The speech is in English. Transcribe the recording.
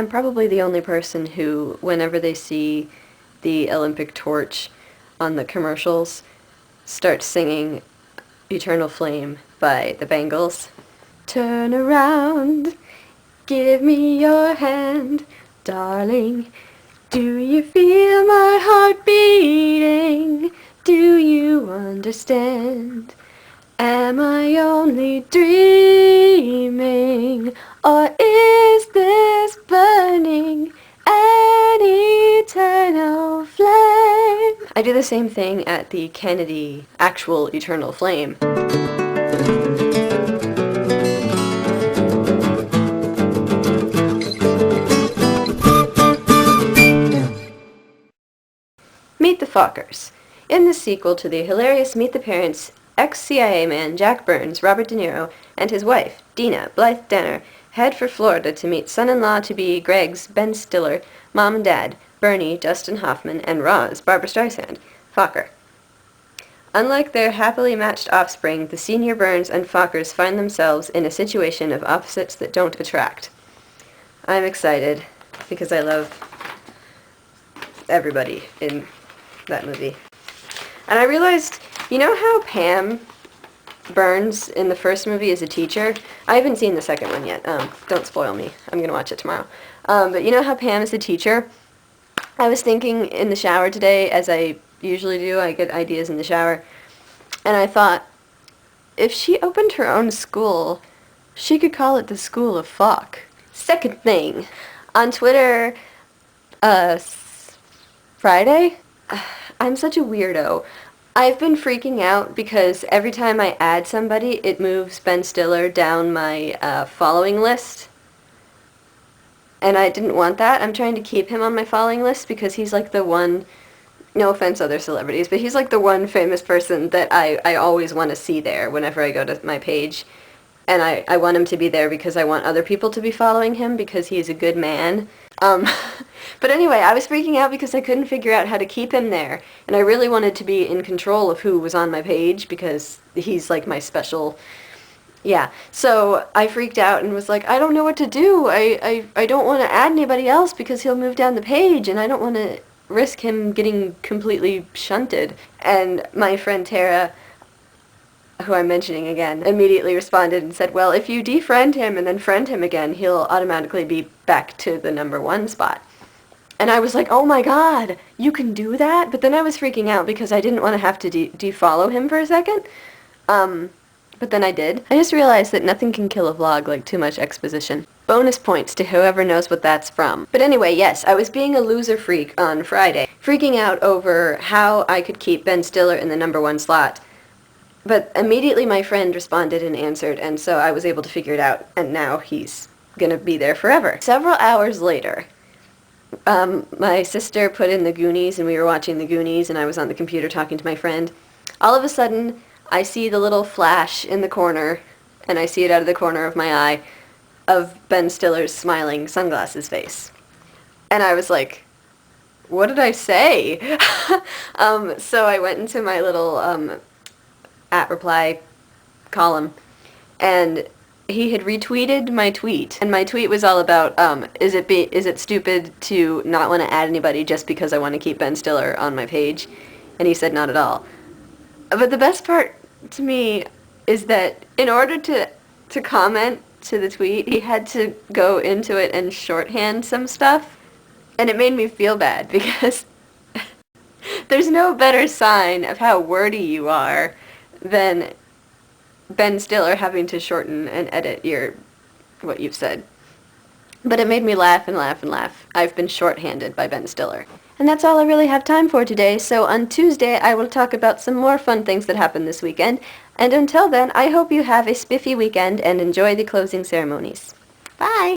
I'm probably the only person who, whenever they see the Olympic torch on the commercials, starts singing Eternal Flame by the Bangles. Turn around, give me your hand, darling. Do you feel my heart beating? Do you understand? Am I only dreaming, or is this burning an eternal flame? I do the same thing at the Kennedy actual Eternal Flame. Meet the Fockers. In the sequel to the hilarious Meet the Parents, ex-CIA man Jack Burns, Robert De Niro, and his wife, Dina Blythe Danner, head for Florida to meet son-in-law-to-be Greg's, Ben Stiller, mom and dad, Bernie, Dustin Hoffman, and Roz, Barbra Streisand, Focker. Unlike their happily matched offspring, the senior Burns and Fockers find themselves in a situation of opposites that don't attract. I'm excited because I love everybody in that movie. And I realized, you know how Pam Burns in the first movie is a teacher? I haven't seen the second one yet. Don't spoil me. I'm going to watch it tomorrow. But you know how Pam is a teacher? I was thinking in the shower today, as I usually do. I get ideas in the shower. And I thought, if she opened her own school, she could call it the School of Fuck. Second thing, on Twitter, Friday, I'm such a weirdo. I've been freaking out because every time I add somebody, it moves Ben Stiller down my following list. And I didn't want that. I'm trying to keep him on my following list because he's like the one, no offense other celebrities, but he's like the one famous person that I always want to see there whenever I go to my page. And I want him to be there because I want other people to be following him because he's a good man. But anyway, I was freaking out because I couldn't figure out how to keep him there. And I really wanted to be in control of who was on my page because he's like my special... Yeah. So I freaked out and was like, I don't know what to do. I don't want to add anybody else because he'll move down the page and I don't want to risk him getting completely shunted. And my friend Tara, who I'm mentioning again, immediately responded and said, well, if you defriend him and then friend him again, he'll automatically be back to the number 1 spot. And I was like, oh my god, you can do that? But then I was freaking out because I didn't want to have to defollow him for a second. But then I did. I just realized that nothing can kill a vlog like too much exposition. Bonus points to whoever knows what that's from. But anyway, yes, I was being a loser freak on Friday, freaking out over how I could keep Ben Stiller in the number 1 slot. But immediately my friend responded and answered, and so I was able to figure it out, and now he's gonna be there forever. Several hours later, my sister put in the Goonies, and we were watching the Goonies, and I was on the computer talking to my friend. All of a sudden, I see the little flash in the corner, and I see it out of the corner of my eye, of Ben Stiller's smiling sunglasses face. And I was like, what did I say? So I went into my little @reply column, and he had retweeted my tweet, and my tweet was all about, is it stupid to not want to add anybody just because I want to keep Ben Stiller on my page? And he said not at all. But the best part to me is that in order to comment to the tweet, he had to go into it and shorthand some stuff, and it made me feel bad because there's no better sign of how wordy you are than Ben Stiller having to shorten and edit what you've said. But it made me laugh and laugh and laugh. I've been shorthanded by Ben Stiller. And that's all I really have time for today, so on Tuesday I will talk about some more fun things that happened this weekend, and until then, I hope you have a spiffy weekend and enjoy the closing ceremonies. Bye!